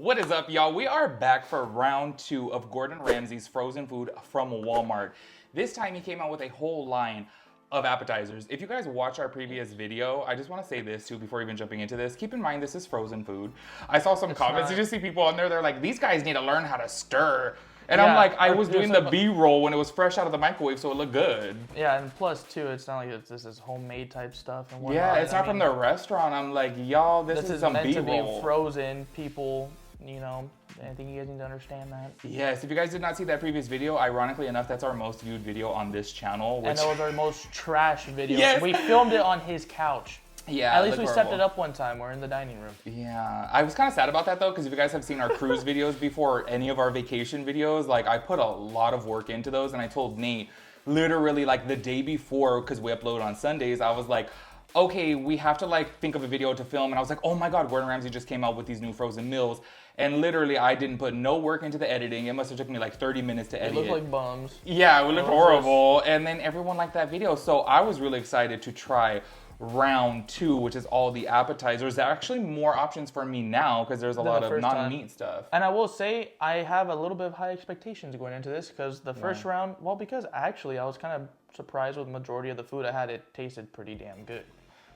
What is up, y'all? We are back for round 2 of Gordon Ramsay's frozen food from Walmart. This time he came out with a whole line of appetizers. If you guys watch our previous video, I just want to say this too before even jumping into this. Keep in mind this is frozen food. I saw some comments. You just see people on there, they're like, these guys need to learn how to stir. And yeah, I'm like, I was doing the B-roll when it was fresh out of the microwave, so it looked good. Yeah, and plus too, it's not like this is homemade type stuff and whatnot. Yeah, it's not from the restaurant. I'm like, y'all, this is some B-roll. This is meant to be frozen, people, you know, I think you guys need to understand that. Yes, if you guys did not see that previous video, ironically enough, that's our most viewed video on this channel. And that was our most trash video. Yes. We filmed it on his couch. Yeah, at least we stepped it up one time. We're in the dining room. Yeah, I was kind of sad about that though, because if you guys have seen our cruise videos before, or any of our vacation videos, like I put a lot of work into those, and I told Nate literally like the day before, because we upload on Sundays, I was like, okay, we have to like think of a video to film, and I was like, oh my God, Gordon Ramsay just came out with these new frozen meals, and literally I didn't put no work into the editing. It must have took me like 30 minutes to edit. It looked like bums. Yeah, it looked horrible, and then everyone liked that video, so I was really excited to try round 2, which is all the appetizers. There are actually more options for me now because there's a lot of non-meat stuff. And I will say I have a little bit of high expectations going into this because the first round, well, because actually I was kind of surprised with the majority of the food I had. It tasted pretty damn good.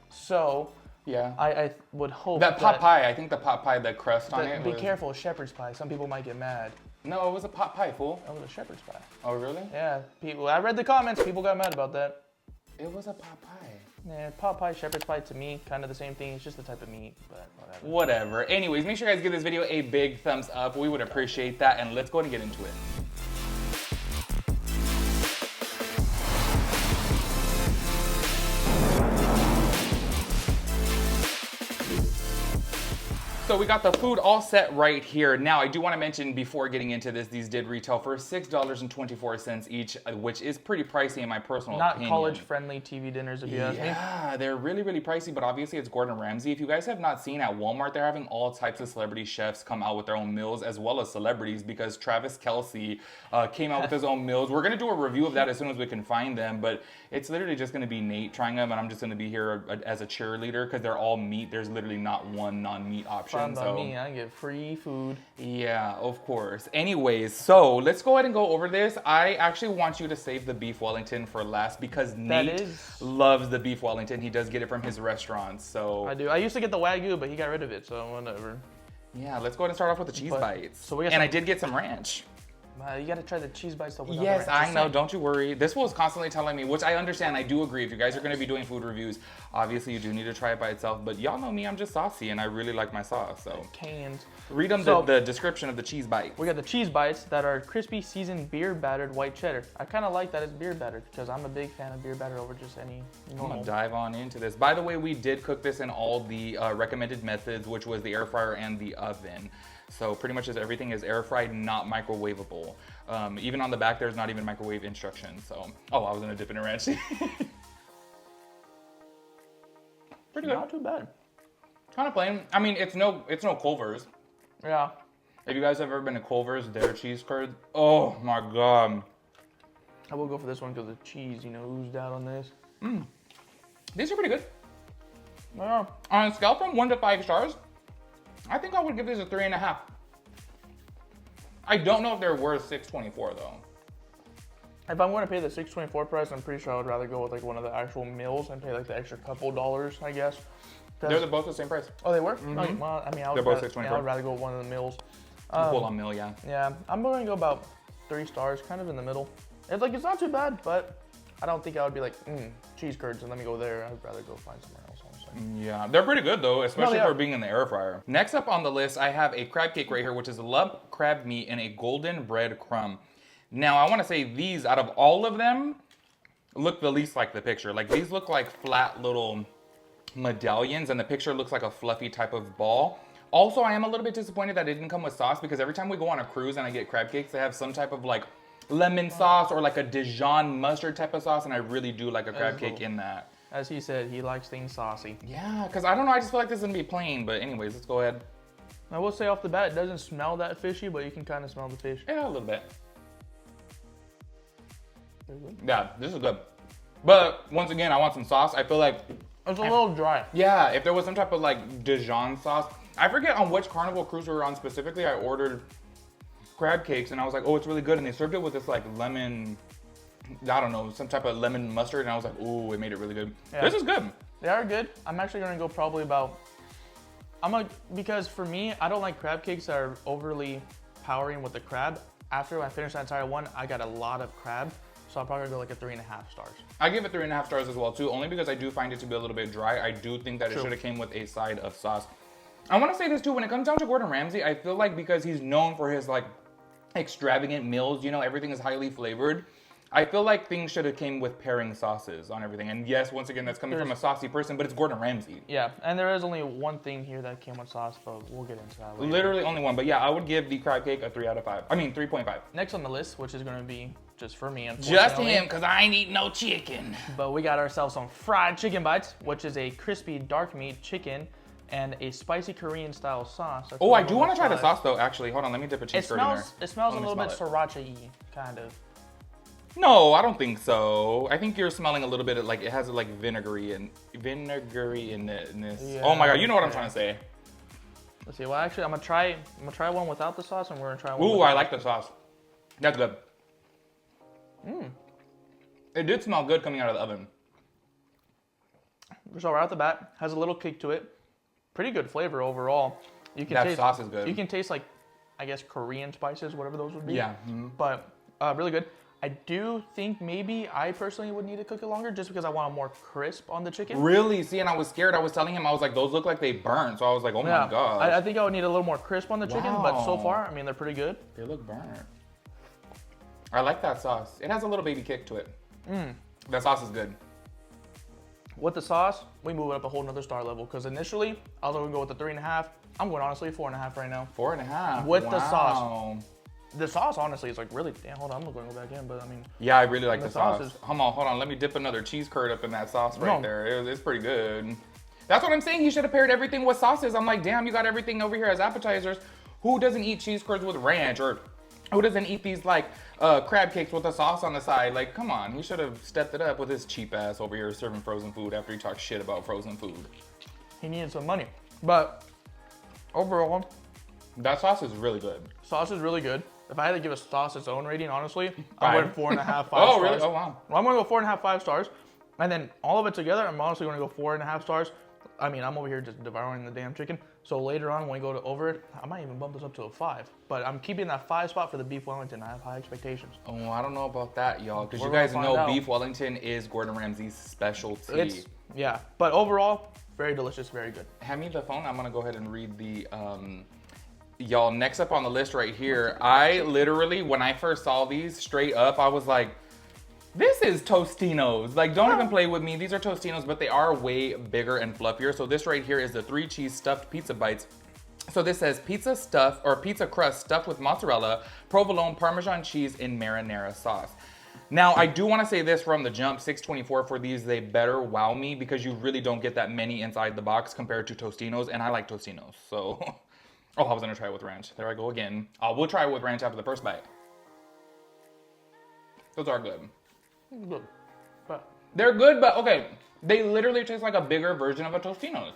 So yeah, I would hope that pot pie. I think the pot pie, the crust on it. Be careful, shepherd's pie. Some people might get mad. No, it was a pot pie, fool. It was a shepherd's pie. Oh really? Yeah, people. I read the comments. People got mad about that. It was a pot pie. Yeah, pot pie, shepherd's pie, to me, kind of the same thing. It's just the type of meat, but whatever. Whatever. Anyways, make sure you guys give this video a big thumbs up. We would appreciate that, and let's go ahead and get into it. So we got the food all set right here. Now, I do want to mention before getting into this, these did retail for $6.24 each, which is pretty pricey in my personal opinion. Not college-friendly TV dinners, if you ask me. Yeah, they're really, really pricey, but obviously it's Gordon Ramsay. If you guys have not seen at Walmart, they're having all types of celebrity chefs come out with their own meals, as well as celebrities, because Travis Kelce came out with his own meals. We're going to do a review of that as soon as we can find them, but it's literally just going to be Nate trying them, and I'm just going to be here as a cheerleader, because they're all meat. There's literally not one non-meat option. So me, I get free food. Yeah, of course. Anyways, so let's go ahead and go over this. I actually want you to save the beef Wellington for last because Nate loves the beef Wellington. He does get it from his restaurant, so. I do. I used to get the Wagyu, but he got rid of it, so whatever. Yeah, let's go ahead and start off with the cheese bites. So I did get some ranch. You gotta try the cheese bites though. Yes, I know. Don't you worry. This was constantly telling me, which I understand. I do agree. If you guys are going to be doing food reviews, obviously you do need to try it by itself. But y'all know me, I'm just saucy, and I really like my sauce. So cans. Read them the description of the cheese bites. We got the cheese bites that are crispy, seasoned, beer battered white cheddar. I kind of like that it's beer battered because I'm a big fan of beer batter over just any normal. I'm gonna dive on into this. By the way, we did cook this in all the recommended methods, which was the air fryer and the oven. So pretty much everything is air fried, not microwavable. Even on the back, there's not even microwave instructions. So, oh, I was gonna dip in a ranch. Pretty good. Not too bad. Kind of plain. I mean, it's no Culver's. Yeah. If you guys have ever been to Culver's, their cheese curds, oh my God. I will go for this one because the cheese, you know, oozed out on this. These are pretty good. Yeah. On a scale from 1 to 5 stars, I think I would give this a 3.5. I don't know if they're worth $6.24 though. If I'm going to pay the $6.24 price, I'm pretty sure I would rather go with like one of the actual meals and pay like the extra couple dollars, I guess. They're both the same price. Oh, they were? Mm-hmm. Well, I mean, I would rather go with one of the meals. Full on meal, yeah. Yeah, I'm going to go about 3 stars, kind of in the middle. It's like, it's not too bad, but I don't think I would be like, cheese curds and let me go there. I'd rather go find somewhere else, honestly. Yeah, they're pretty good though, especially for being in the air fryer. Next up on the list, I have a crab cake right here, which is a lump crab meat in a golden bread crumb. Now, I want to say these, out of all of them, look the least like the picture. Like, these look like flat little medallions, and the picture looks like a fluffy type of ball. Also, I am a little bit disappointed that it didn't come with sauce, because every time we go on a cruise and I get crab cakes, they have some type of like lemon sauce or like a Dijon mustard type of sauce, and I really do like a crab cake in that. As he said, he likes things saucy. Yeah, because I don't know, I just feel like this is going to be plain, but anyways, let's go ahead. I will say off the bat, it doesn't smell that fishy, but you can kind of smell the fish. Yeah, a little bit. Yeah, this is good. But once again, I want some sauce. I feel like it's a little dry. Yeah, if there was some type of like Dijon sauce, I forget on which Carnival cruise we were on specifically. I ordered crab cakes and I was like, oh, it's really good. And they served it with this like lemon, I don't know, some type of lemon mustard. And I was like, ooh, it made it really good. Yeah. This is good. They are good. I'm actually gonna go probably about, because for me, I don't like crab cakes that are overly powering with the crab. After I finished that entire one, I got a lot of crab. So I'll probably go like a 3.5 stars. I give it 3.5 stars as well too, only because I do find it to be a little bit dry. I do think that it should have came with a side of sauce. I want to say this too, when it comes down to Gordon Ramsay, I feel like because he's known for his like extravagant meals, you know, everything is highly flavored. I feel like things should have came with pairing sauces on everything. And yes, once again, that's coming from a saucy person, but it's Gordon Ramsay. Yeah, and there is only one thing here that came with sauce, but we'll get into that later. Literally only one, but yeah, I would give the crab cake a 3 out of 5. I mean, 3.5. Next on the list, which is gonna be just for me, just him, because I ain't eat no chicken. But we got ourselves some fried chicken bites, which is a crispy dark meat chicken and a spicy Korean style sauce. Oh, I do want to try the sauce though, actually. Hold on, let me dip a cheese curd in there. It smells a little bit sriracha-y, kind of. No, I don't think so. I think you're smelling a little bit of like, it has like vinegary in this. Yeah, oh my God, you know what I'm trying to say. Let's see, well actually I'm gonna try one without the sauce and we're gonna try one. Ooh, I like the sauce. That's good. It did smell good coming out of the oven. So right off the bat, has a little kick to it. Pretty good flavor overall. You can taste, sauce is good. You can taste like, I guess Korean spices, whatever those would be. Yeah. But really good. I do think maybe I personally would need to cook it longer just because I want a more crisp on the chicken. Really? See, and I was scared. I was telling him, I was like, those look like they burnt. So I was like, oh my God. I think I would need a little more crisp on the chicken, but so far, I mean, they're pretty good. They look burnt. I like that sauce. It has a little baby kick to it. That sauce is good. With the sauce, we move it up a whole nother star level because initially, I was going to go with the 3.5. I'm going honestly 4.5 right now. 4.5? With the sauce. The sauce, honestly, is like really, damn, hold on, I'm going to go back in, but I mean. Yeah, I really like the sauce. Hold on, let me dip another cheese curd up in that sauce right there. It's pretty good. That's what I'm saying, you should have paired everything with sauces. I'm like, damn, you got everything over here as appetizers. Who doesn't eat cheese curds with ranch, or who doesn't eat these like crab cakes with the sauce on the side? Like, come on, he should have stepped it up with his cheap ass over here serving frozen food after he talked shit about frozen food. He needed some money, but overall. That sauce is really good. Sauce is really good. If I had to give a sauce its own rating, honestly, I'm going 4.5, 5 stars. Oh, really? Oh, wow. Well, I'm going to go 4.5, 5 stars. And then all of it together, I'm honestly going to go 4.5 stars. I mean, I'm over here just devouring the damn chicken. So later on, when we go to over it, I might even bump this up to a 5. But I'm keeping that 5 spot for the beef Wellington. I have high expectations. Oh, I don't know about that, y'all. Because you guys know beef Wellington is Gordon Ramsay's specialty. Yeah, but overall, very delicious, very good. Hand me the phone. I'm going to go ahead and read the... Y'all, next up on the list right here, I literally, when I first saw these straight up, I was like, this is Tostinos. Like, don't even play with me. These are Tostinos, but they are way bigger and fluffier. So this right here is the 3 cheese stuffed pizza bites. So this says pizza stuff or pizza crust stuffed with mozzarella, provolone, Parmesan cheese, and marinara sauce. Now, I do want to say this from the jump, $6.24 for these. They better wow me because you really don't get that many inside the box compared to Tostinos, and I like Tostinos, so... Oh, I was gonna try it with ranch. There I go again. We'll try it with ranch after the first bite. Those are good. Good. But they're good, but okay. They literally taste like a bigger version of a Tostino's.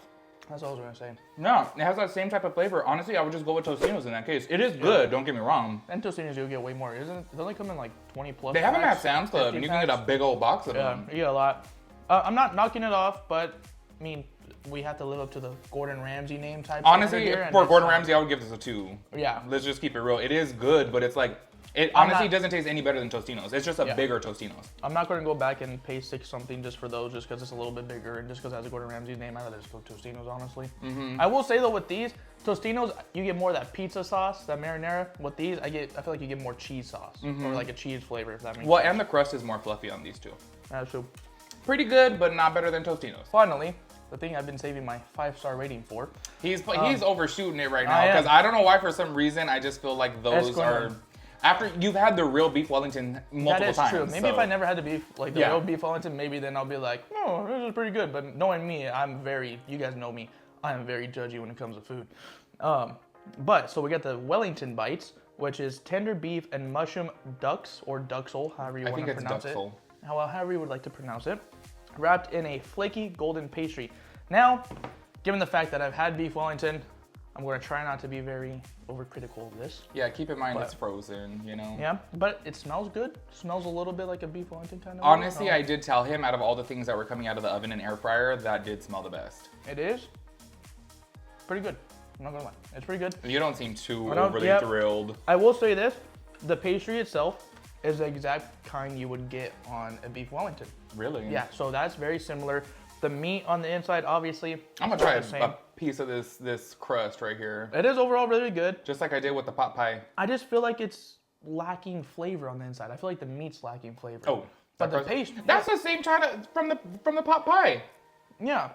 That's what I was gonna say. No, it has that same type of flavor. Honestly, I would just go with Tostino's in that case. It is good, don't get me wrong. And Tostino's, you'll get way more. It only come in like 20 plus. They have them at Sam's Club, and you can get a big old box of them. Yeah, you get a lot. I'm not knocking it off, but I mean, we have to live up to the Gordon Ramsay name type. Honestly, for Gordon Ramsay, I would give this a 2. Yeah. Let's just keep it real. It is good, but it's like, it honestly doesn't taste any better than Tostino's. It's just a bigger Tostino's. I'm not going to go back and pay 6 something just for those, just because it's a little bit bigger and just because it has a Gordon Ramsay name. I'd rather just go Tostino's, honestly. I will say though, with these Tostino's, you get more of that pizza sauce, that marinara. With these, I feel like you get more cheese sauce or like a cheese flavor, if that makes sense. Well, and the crust is more fluffy on these too. That's true. Pretty good, but not better than Tostino's. Finally, the thing I've been saving my 5-star rating for. He's overshooting it right now because I don't know why, for some reason I just feel like those are after you've had the real beef Wellington multiple times. That is true. Maybe if I never had the beef, like the real beef Wellington, maybe then I'll be like, oh, this is pretty good. But knowing me, you guys know me, I am very judgy when it comes to food. But so we got the Wellington Bites, which is tender beef and mushroom ducks or duxel, however you want to pronounce it. However you would like to pronounce it. Wrapped in a flaky golden pastry. Now, given the fact that I've had beef Wellington, I'm going to try not to be very overcritical of this. Yeah, keep in mind it's frozen, you know? Yeah, but it smells good. Smells a little bit like a beef Wellington kind of. Honestly, I did tell him out of all the things that were coming out of the oven and air fryer, that did smell the best. It is pretty good. I'm not gonna lie, it's pretty good. You don't seem too overly thrilled. I will say this, the pastry itself is the exact kind you would get on a beef Wellington. Really? Yeah, so that's very similar. The meat on the inside, obviously. I'm gonna try a piece of this crust right here. It is overall really good. Just like I did with the pot pie. I just feel like it's lacking flavor on the inside. I feel like the meat's lacking flavor. Oh, but the pastry. That's the same from the pot pie. Yeah,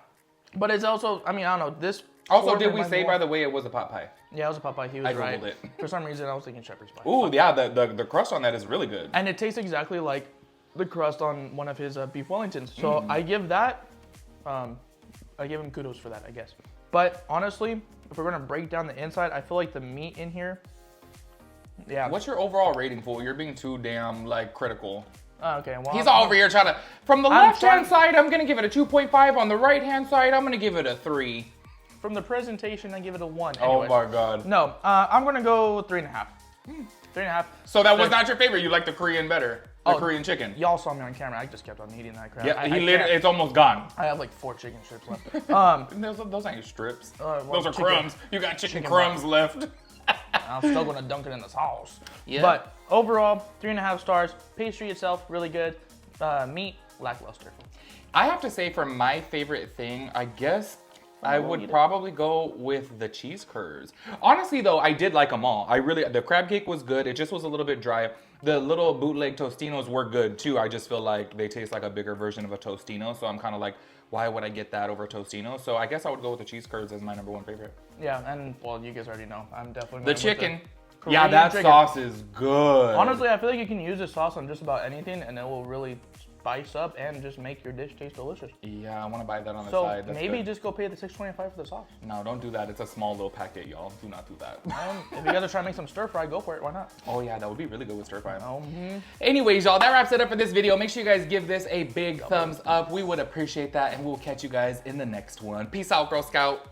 but it's also, I mean, I don't know, this. Also, did we say, by the way, it was a pot pie? Yeah, it was a pot pie. He was right. It. For some reason, I was thinking shepherd's pie. Ooh, yeah, the crust on that is really good. And it tastes exactly like the crust on one of his beef Wellingtons. So I give that, I give him kudos for that, I guess. But honestly, if we're gonna break down the inside, I feel like the meat in here, yeah. What's your overall rating, fool? You're being too damn, like, critical. Okay, well. He's all over here trying to, from the left-hand side, I'm gonna give it a 2.5. On the right-hand side, I'm gonna give it a 3. From the presentation, I give it a 1. Anyways. Oh my God. No, I'm gonna go 3.5. 3.5. So that was not your favorite. You like the Korean better. The Korean chicken. Y'all saw me on camera. I just kept on eating that crap. Yeah, it's almost gone. I have like 4 chicken strips left. Those ain't strips. Well, those are crumbs. You got chicken crumbs left. I'm still gonna dunk it in the sauce. Yeah. But overall, 3.5 stars. Pastry itself, really good. Meat, lackluster. I have to say, for my favorite thing, I guess I would probably go with the cheese curds. Honestly, though, I did like them all. The crab cake was good. It just was a little bit dry. The little bootleg Tostinos were good too. I just feel like they taste like a bigger version of a Tostino. So I'm kind of like, why would I get that over Tostino? So I guess I would go with the cheese curds as my #1 favorite. Yeah, and well, you guys already know. I'm definitely the chicken. Yeah, that sauce is good. Honestly, I feel like you can use this sauce on just about anything, and it will really spice up and just make your dish taste delicious. Yeah, I want to buy that on the so side. So maybe just go pay the $6.25 for the sauce. No, don't do that. It's a small little packet, y'all. Do not do that. If you guys are trying to make some stir fry, go for it. Why not? Oh yeah, that would be really good with stir fry. Anyways, y'all, that wraps it up for this video. Make sure you guys give this a big thumbs up. We would appreciate that, and we'll catch you guys in the next one. Peace out, Girl Scout.